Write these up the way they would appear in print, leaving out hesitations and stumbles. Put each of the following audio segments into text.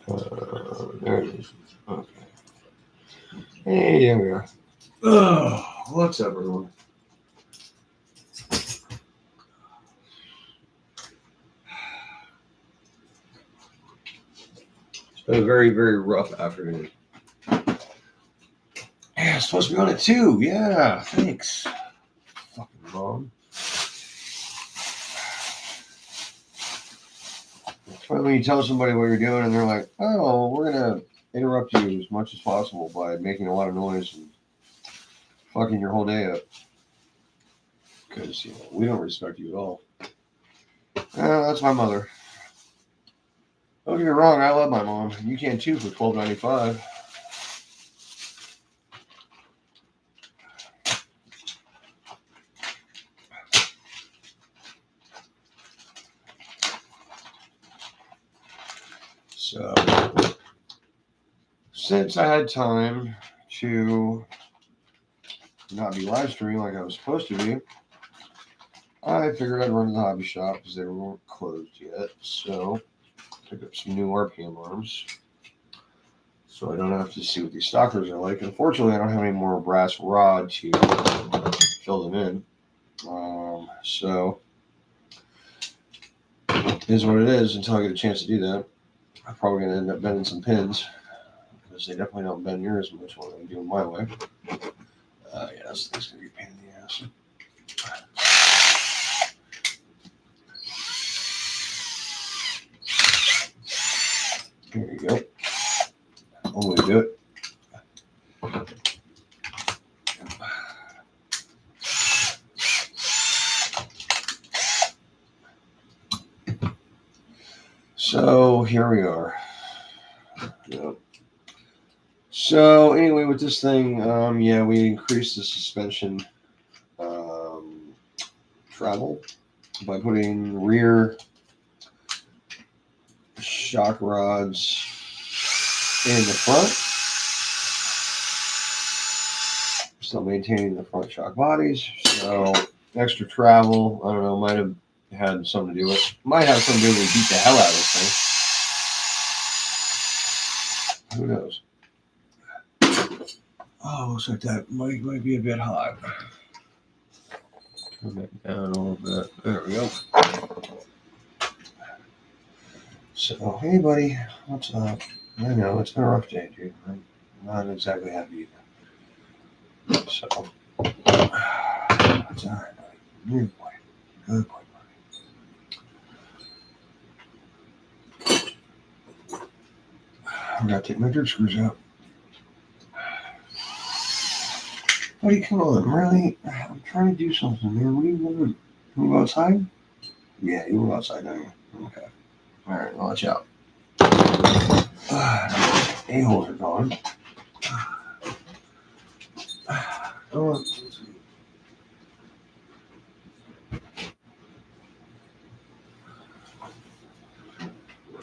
There it is. Okay. Hey, there we are. Oh, what's up, everyone? It's been a very, very rough afternoon. Yeah, it's supposed to be on it too. Yeah, thanks. Fucking mom. It's funny when you tell somebody what you're doing and they're like, oh, we're going to interrupt you as much as possible by making a lot of noise and fucking your whole day up. Because, we don't respect you at all. That's my mother. Don't get me wrong, I love my mom. You can too for $12.95. So, since I had time to not be live streaming like I was supposed to be, I figured I'd run to the hobby shop because they weren't closed yet. So, pick up some new RPM arms so I don't have to see what these stockers are like. Unfortunately, I don't have any more brass rod to fill them in. So, it is what it is until I get a chance to do that. I'm probably going to end up bending some pins because they definitely don't bend near as much when I do them my way. Yeah, this thing's going to be a pain in the ass. Here you go. One way to do it. So here we are. Yep. So anyway, with this thing, yeah, we increased the suspension travel by putting rear shock rods in the front, still maintaining the front shock bodies. So extra travel, I don't know, might have had something to do with it. Might have something to do with beat the hell out of this thing. Who knows? Oh, looks like that might be a bit hot. Turn that down a little bit. There we go. So, hey buddy, what's up? I know, it's been a rough day, dude. I'm not exactly happy either. So, it's alright, buddy. Good boy. Good boy, buddy. I gotta take my dirt screws out. Buddy, come on, really? I'm trying to do something, man. What do you want? You want to go outside? Yeah, you want to go outside, don't you? Okay. Alright, watch out. A-holes are gone. Oh,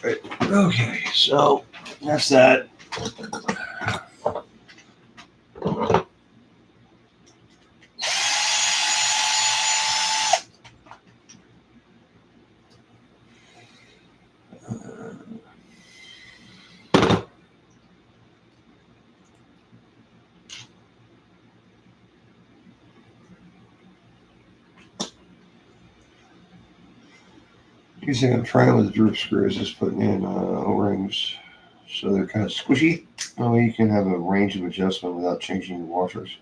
right. Okay, so that's that. You see, I'm trying with the drip screws, just putting in O-rings so they're kind of squishy. Oh, you can have a range of adjustment without changing your washers.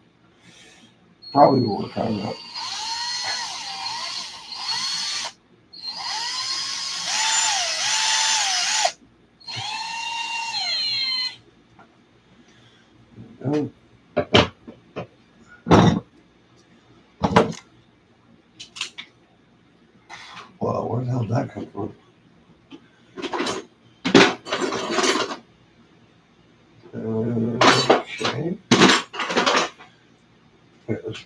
Probably will work out enough. Oh. Well, where the hell did that come from? Okay. There's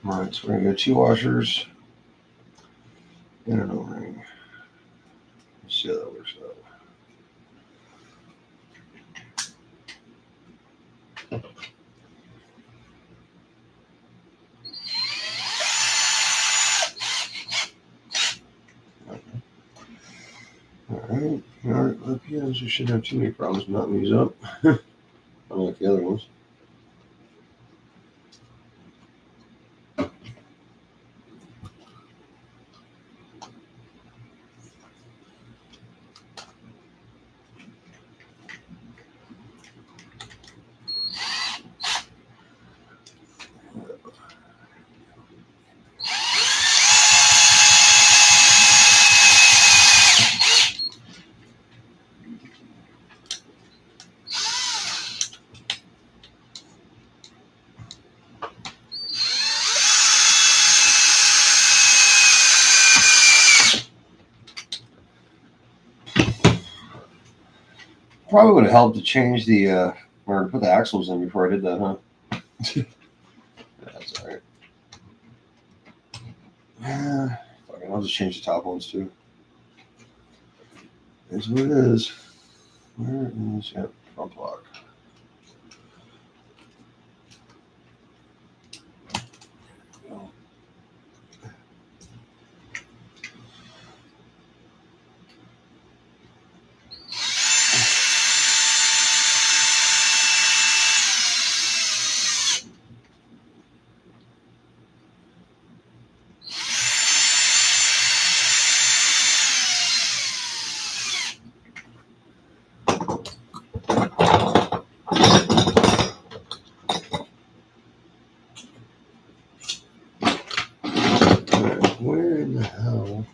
Alright, so we're going to go 2 washers and an O-ring. Let's see how that works out. Alright, RPMs, you shouldn't have too many problems knotting these up. Unlike the other ones. Probably would have helped to change the or put the axles in before I did that, huh? That's alright. Yeah, fucking, I'll just change the top ones too. That's what it is. Where is front block? Where in the hell?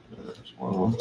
There's one.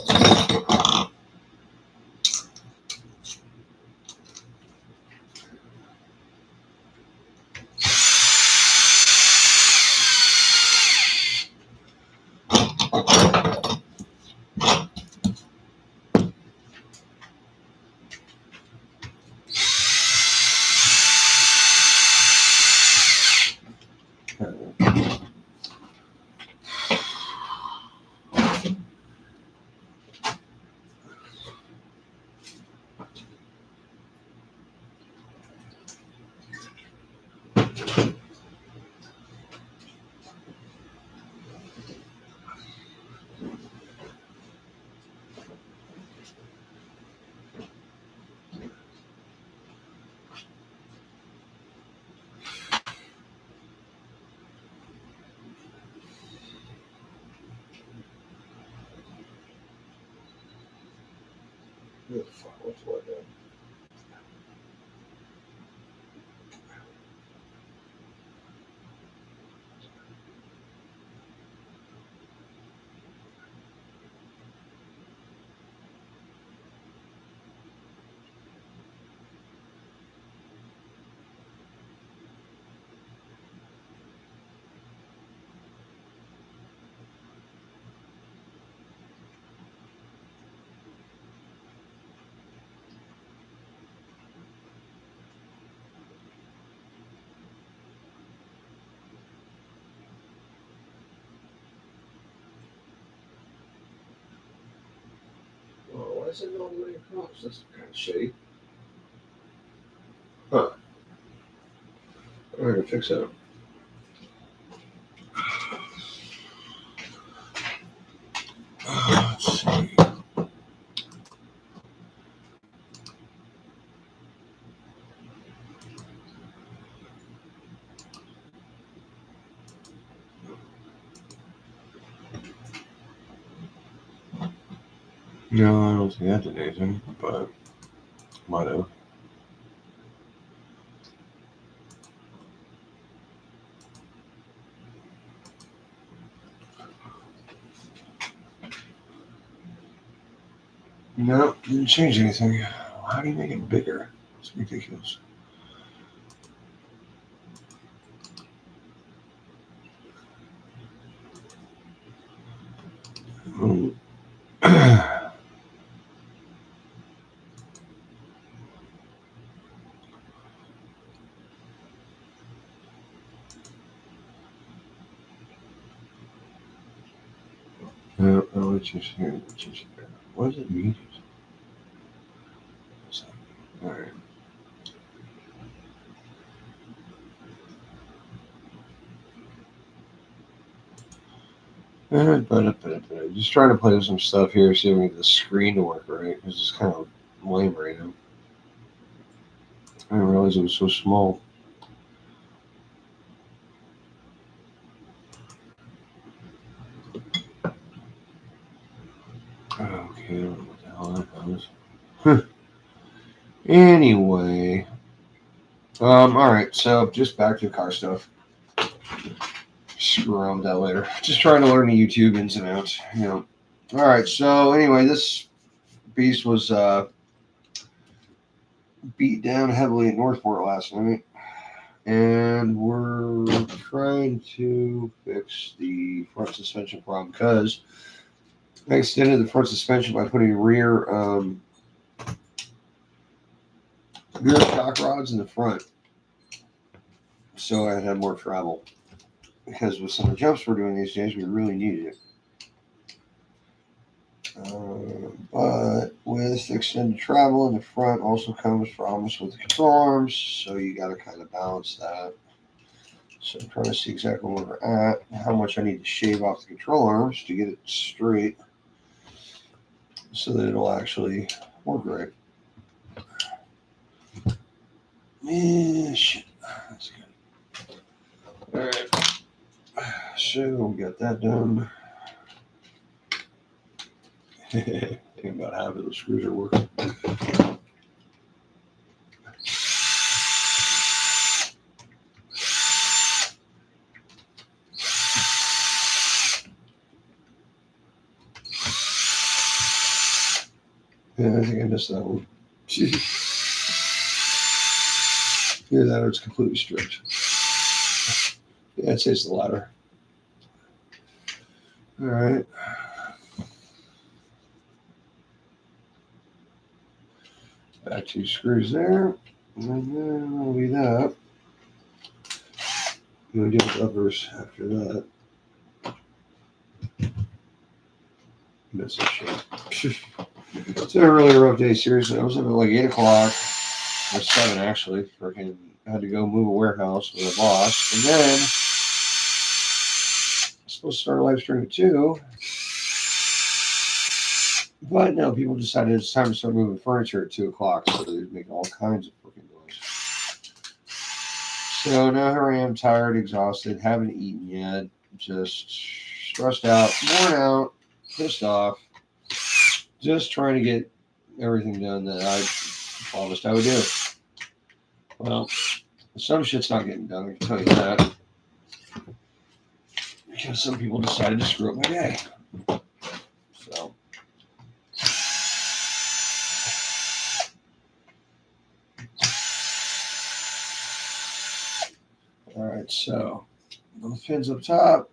Where the fuck was what then? Oh, why is it not letting across? That's kind of shitty. Huh. I'm gonna fix that. Let's see. No, I don't think that did anything, but might have. No, didn't change anything. How do you make it bigger? It's ridiculous. No, it's just here. It's just there. What does it mean? All right. Just trying to play with some stuff here, see if we can get the screen to work right, because it's kind of lame right now. I didn't realize it was so small. Okay, I don't know what the hell that was. Anyway, all right. So just back to car stuff. Screw around with that later. Just trying to learn the YouTube ins and outs. All right. So anyway, this beast was beat down heavily at Northport last night, and we're trying to fix the front suspension problem because I extended the front suspension by putting rear shock rods in the front, so I had more travel. Because with some of the jumps we're doing these days, we really needed it. But with extended travel in the front also comes problems with the control arms, so you got to kind of balance that. So I'm trying to see exactly where we're at, how much I need to shave off the control arms to get it straight, so that it'll actually work right. Yeah, shit. That's good. All right. So we got that done. I think about half of the screws are working. Yeah, I think I missed that one. Either that or it's completely stripped. Yeah, I'd say it's the latter. All right. Back 2 screws there. And then that'll be that. We'll deal with uppers after that. Miss a shit. It's been a really rough day, seriously. I was up at like 8 o'clock, or 7 actually. Freaking had to go move a warehouse with a boss. And then I was supposed to start a live stream at 2. But no, people decided it's time to start moving furniture at 2 o'clock, so they're making all kinds of freaking noise. So now here I am, tired, exhausted, haven't eaten yet, just stressed out, worn out, pissed off, just trying to get everything done that I promised I would do. Well, some shit's not getting done, I can tell you that. Because some people decided to screw up my day. So. Alright, so those pins up top.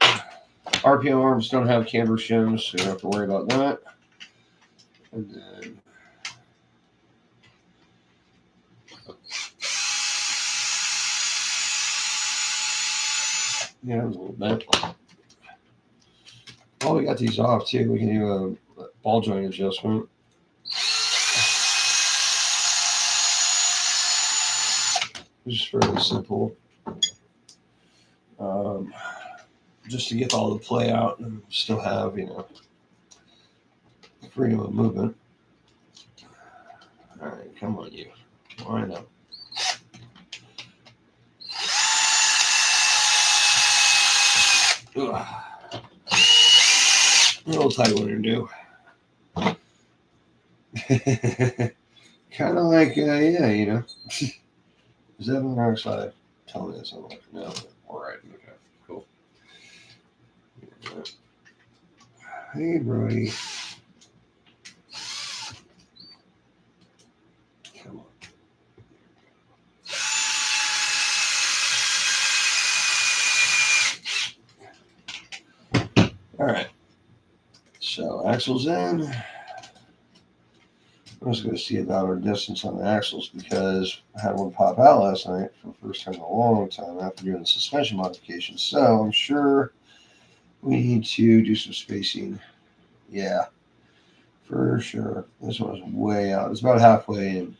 RPM arms don't have camber shims, so you don't have to worry about that. And then yeah, a little bit. While we got these off too, we can do a ball joint adjustment. It's just fairly simple. Just to get all the play out and still have, freedom of movement. All right, come on, you. Line up. Ugh. A little tight one to do. Kind of like, yeah, Is that on our side? Tell me this. I'm like, no. All right. Okay. Cool. Hey, Brody. Come on. All right. So axles in. I was going to see about our distance on the axles because I had one pop out last night for the first time in a long time after doing the suspension modification. So I'm sure we need to do some spacing. Yeah, for sure. This one is way out. It's about halfway in.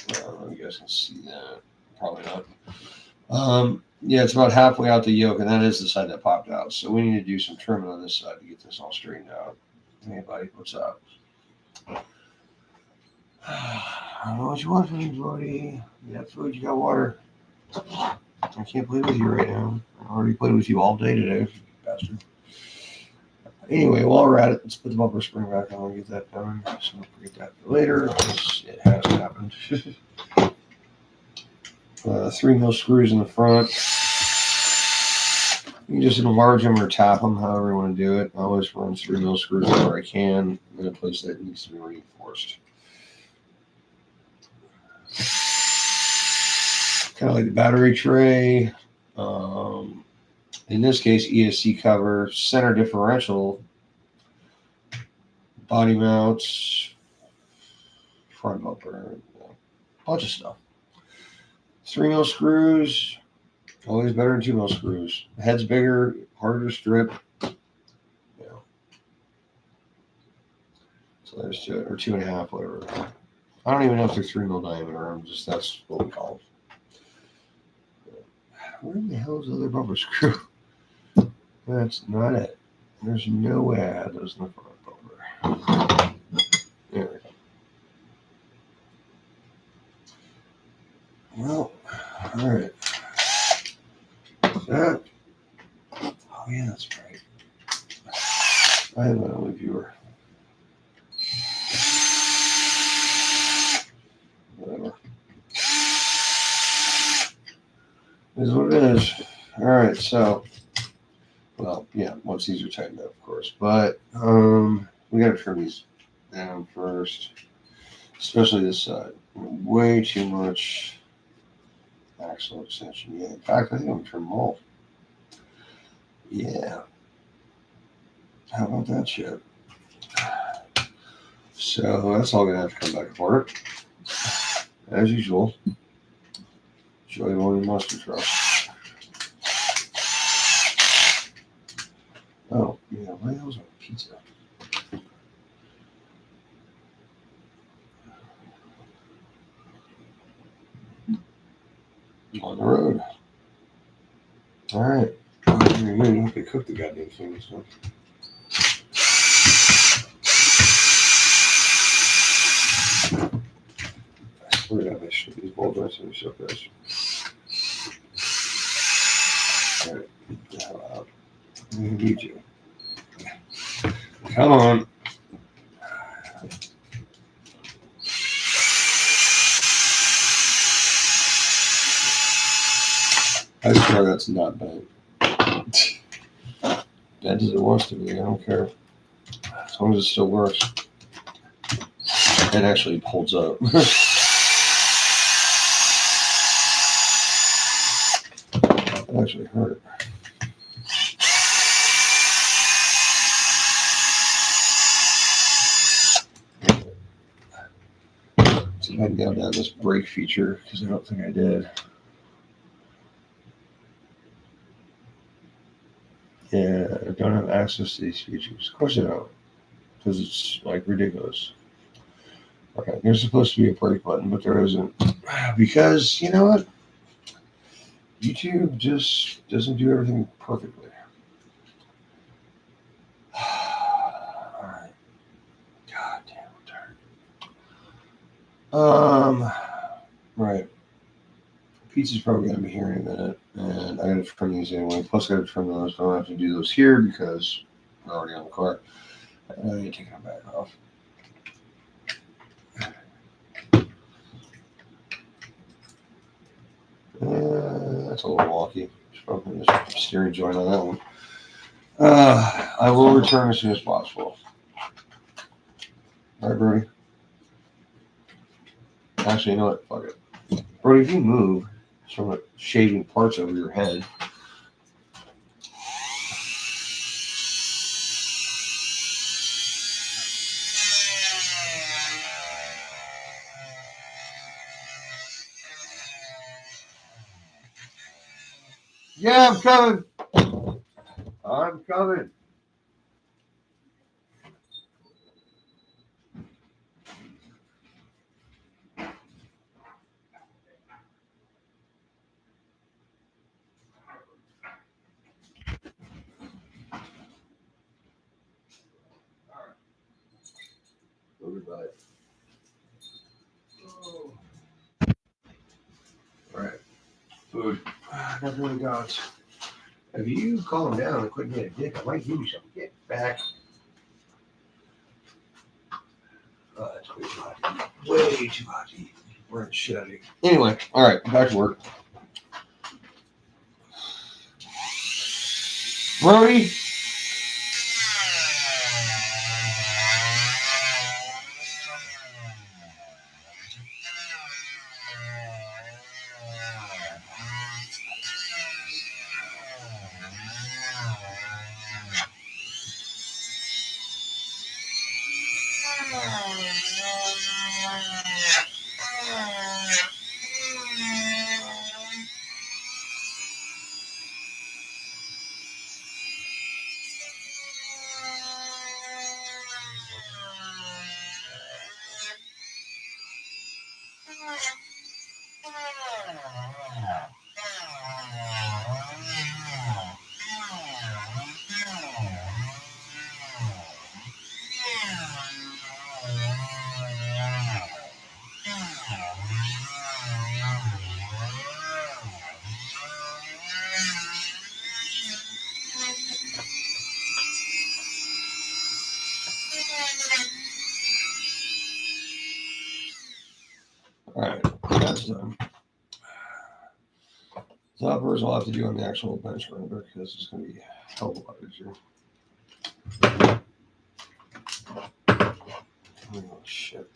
I don't know if you guys can see that. Probably not. Yeah, it's about halfway out the yoke, and that is the side that popped out. So we need to do some trimming on this side to get this all straightened out. Hey, buddy, what's up? I don't know what you want from me, buddy. You got food, you got water. I can't play with you right now. I already played with you all day today, bastard. Anyway, while we're at it, let's put the bumper spring back on and get that done. So don't forget that for later, because it has happened. 3 mil screws in the front. You can just enlarge them or tap them, however you want to do it. I always run 3 mil screws wherever I can in a place that needs to be reinforced. Kind of like the battery tray. In this case, ESC cover, center differential, body mounts, front bumper, a bunch of stuff. 3 mil screws, always better than 2 mil screws. The head's bigger, harder to strip. So there's 2 or 2.5, whatever. I don't even know if they're 3 mil diameter. That's what we call them. Where the hell is the other bumper screw? That's not it. There's no way I had those in the front bumper. There we go. Well, all right. That. Oh yeah, that's right. I have an only viewer. Whatever. This is what it is. All right, so. Well, yeah, once these are tightened up, of course. But we got to trim these down first, especially this side. Way too much axle extension. Yeah, in fact, I think I'm going to trim them all. Yeah. How about that shit? So that's all going to have to come back apart. As usual. Joey Morning Mustard Truck. Oh, yeah, why the hell's my pizza? On the road. All right. You don't have to cook the goddamn thing. So. I swear to God, I should these ball joints are so fast. All right. Get the hell out. I need you. Come on. I swear that's not bad. Bad as it wants to be. I don't care. As long as it still works. It actually holds up. It actually hurt. See if I can go down this brake feature, because I don't think I did. Yeah, I don't have access to these features. Of course I don't, because it's like ridiculous. Okay, there's supposed to be a brake button, but there isn't. Because, you know what? YouTube just doesn't do everything perfectly. Alright. God damn, I'm tired. Right. Pizza's probably going to be here in a minute, and I got to trim these anyway. Plus, I got to trim those, but I don't have to do those here because they're already on the car. I need to take them back off. That's a little wonky. Probably just steering joint on that one. I will return as soon as possible. All right, Brody. Actually, you know what? Fuck it. Brody, if you move, start shaving parts over your head. Yeah, I'm coming. I'm coming. but all right, food. Nothing really got. If you calm down and quit being a dick, I might give you something. Get back. Oh, that's way too hot to eat. Way too hot to eat. We're in shit out of here. Anyway, all right, back to work. Brody. All right, that's done. Toppers I'll have to do on the actual bench render because it's going to be a hell of a lot easier. Oh, shit.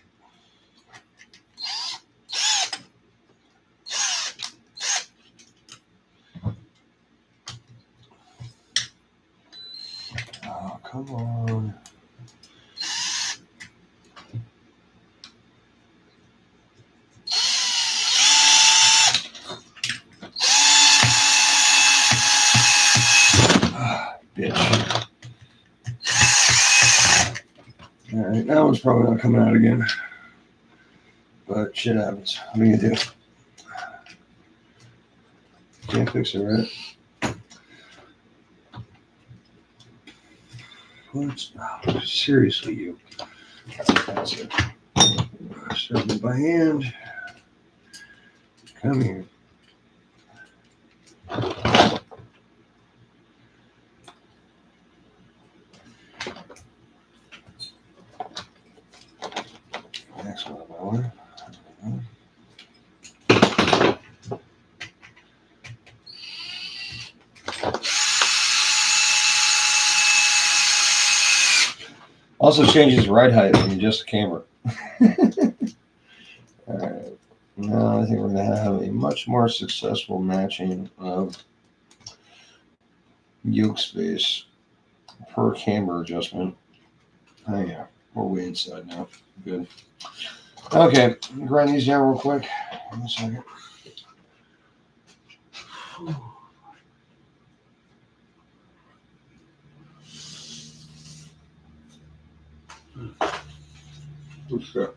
Oh, come on. Bitch. All right, that one's probably not coming out again. But shit happens. What are you gonna do? Can't fix it, right? What? Oh, seriously, you. That's it. Start it by hand. Come here. Next one, my one. Also changes ride height when you adjust the camera. All right. Now I think we're going to have a much more successful matching of yoke space per camber adjustment. Oh yeah, we're way inside now. Good. Okay, grind these down real quick. One second. What's that?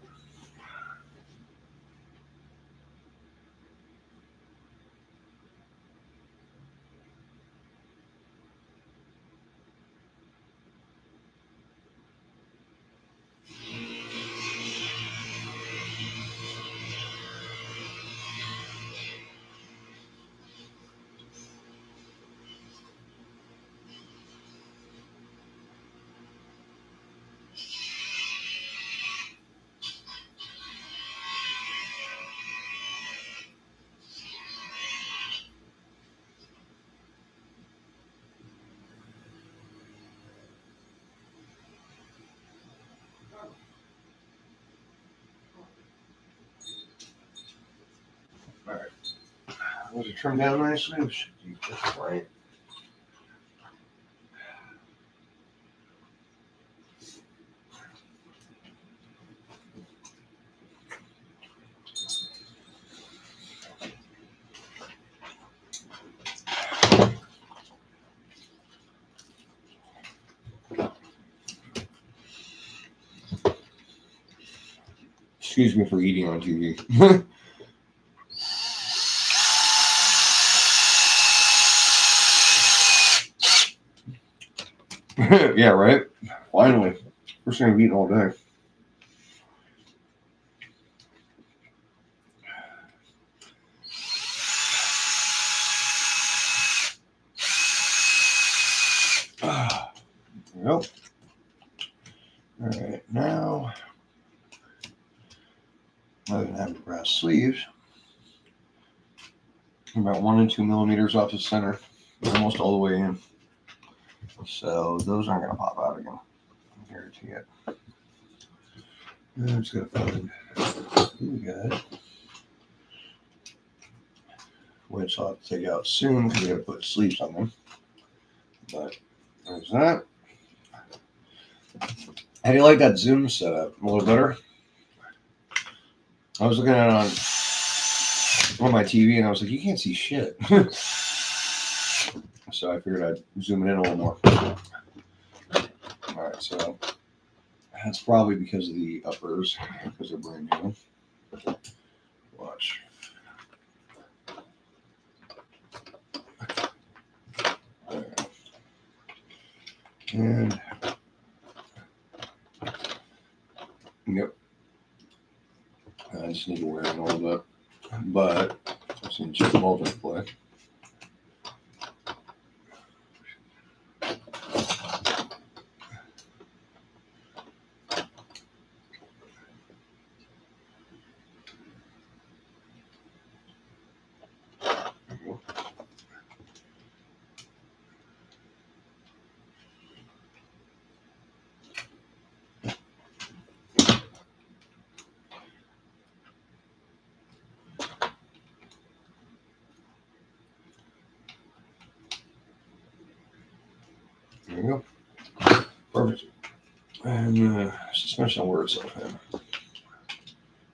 All right. Was it trimmed down nicely? It should be just right. Excuse me for eating on TV. Yeah, right? Finally. First thing I've eaten all day. we go. All right, now other than having brass sleeves, about 1 and 2 millimeters off the center, almost all the way in. So those aren't going to pop out again. I guarantee it. I'm just going to find you guys, which I'll have to take out soon because we got to put sleeves on them. But there's that. How do you like that zoom setup? A little better? I was looking at it on my TV and I was like, you can't see shit. So I figured I'd zoom it in a little more. All right, so that's probably because of the uppers, because they're brand new. Watch. There. And yep. I just need to wear it a little bit. But I've seen Chip Baldwin play. There you go. Perfect. And suspension will wear itself in.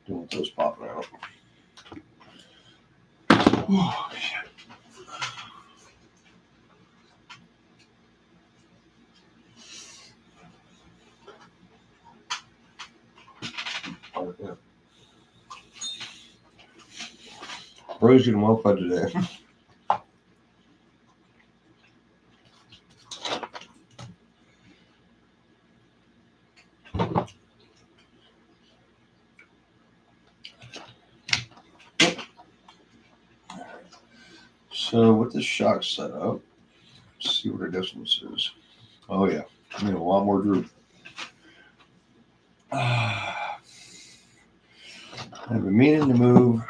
Don't want those popping out. Oh, shit. Oh, yeah. Rose getting well fed today. So with this shock setup, let's see what our distance is. Oh yeah, I need a lot more droop. I've been meaning to move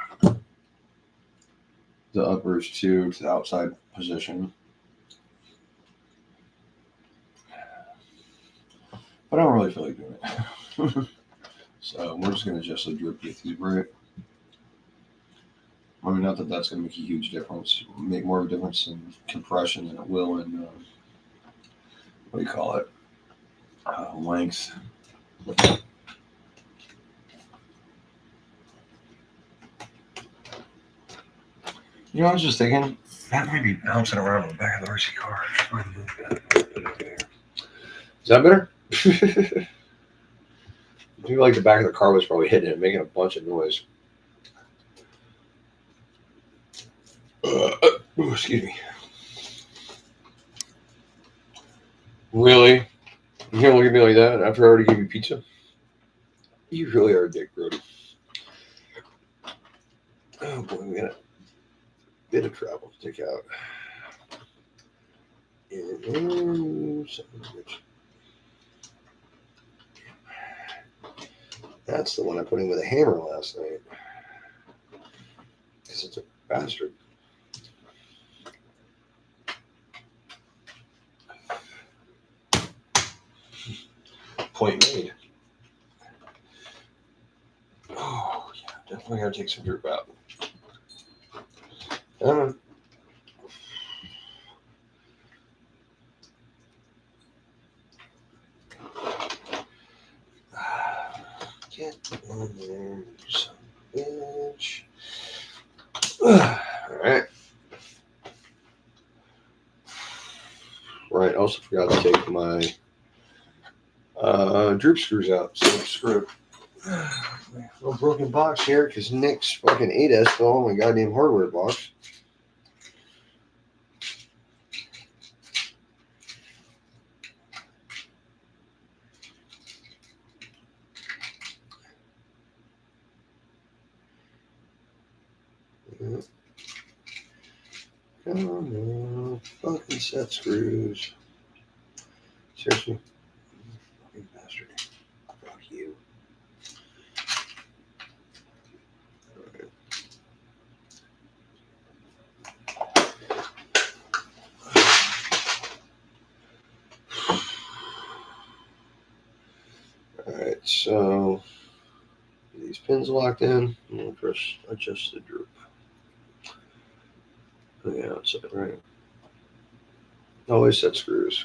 the uppers to the outside position, but I don't really feel like doing it. So we're just going to adjust the droop to get these right. I mean, not that that's going to make a huge difference. It'll make more of a difference in compression than it will in, what do you call it, length. You know, I was just thinking, that might be bouncing around in the back of the RC car. Is that better? I feel like the back of the car was probably hitting it, making a bunch of noise. Excuse me. Really? You gonna look at me like that after I already gave you pizza? You really are a dick, Brody. Oh boy, we got a bit of travel to take out. That's the one I put in with a hammer last night. Because it's a bastard. Point made. Oh, yeah, definitely gotta take some droop out. Get in there, you son of a bitch. Alright. Right, also forgot to take my droop screws out. So screw. Little broken box here because Nick's fucking 8S fell on my goddamn hardware box. Come on, fucking set screws. Seriously. you. Alright, so these pins locked in. I'm going to press adjust the droop. On the outside, right? Always set screws.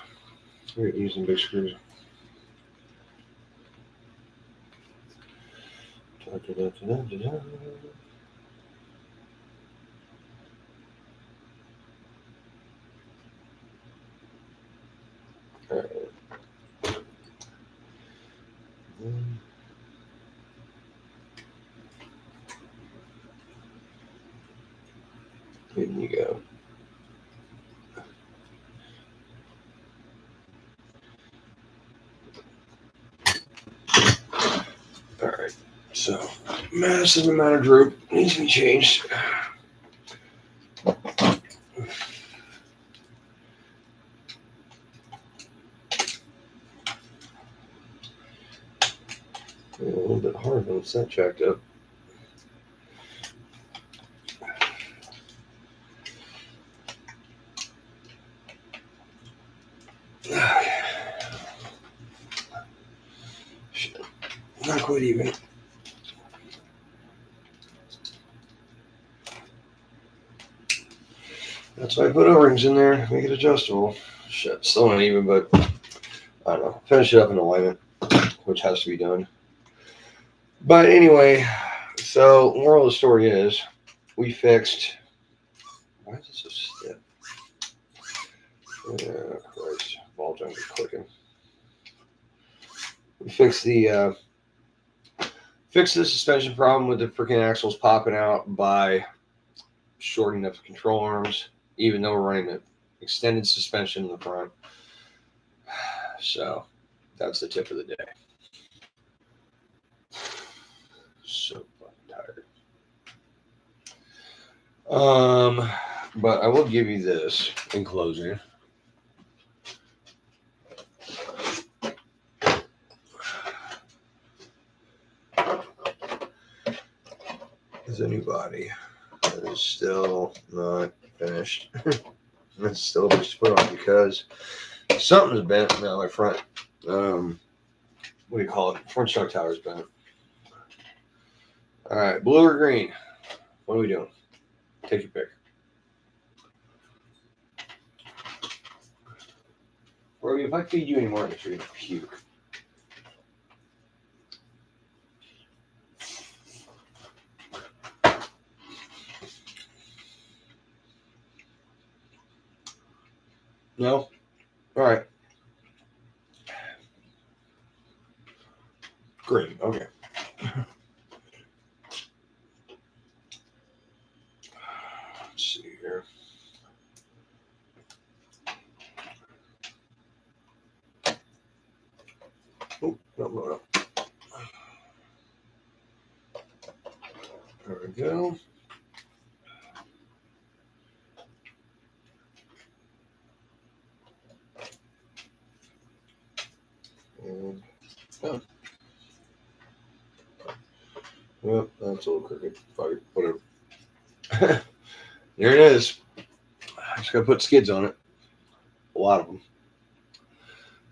We're using big screws. Alright. In you go. Alright, so massive amount of droop needs to be changed. A little bit hard once that jacked up. Shit. Not quite even. That's why I put O-rings in there, make it adjustable. Shit, still not even, but I don't know. Finish it up in alignment, which has to be done. But anyway, so moral of the story is we fixed. Why is it so stiff? Oh, Christ. Ball joint is clicking. We fixed the suspension problem with the freaking axles popping out by shortening up the control arms, even though we're running an extended suspension in the front. So that's the tip of the day. So fucking tired. But I will give you this in closing. There's a new body that is still not finished. It's still a bitch to put on because something's bent now. My front, what do you call it? Front shock tower's bent. All right, blue or green? What are we doing? Take your pick. Roby, if I feed you anymore, you're gonna puke. No? All right. Green. Okay. Let's see here. Oh, no. There we go. And, oh. Well, that's a little crooked. Whatever. There it is. I just got to put skids on it. A lot of them.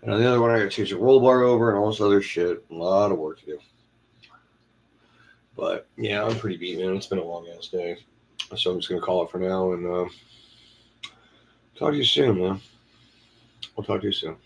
And on the other one, I got to change the roll bar over and all this other shit. A lot of work to do. But yeah, I'm pretty beat, man. It's been a long ass day. So I'm just going to call it for now and talk to you soon, man. We'll talk to you soon.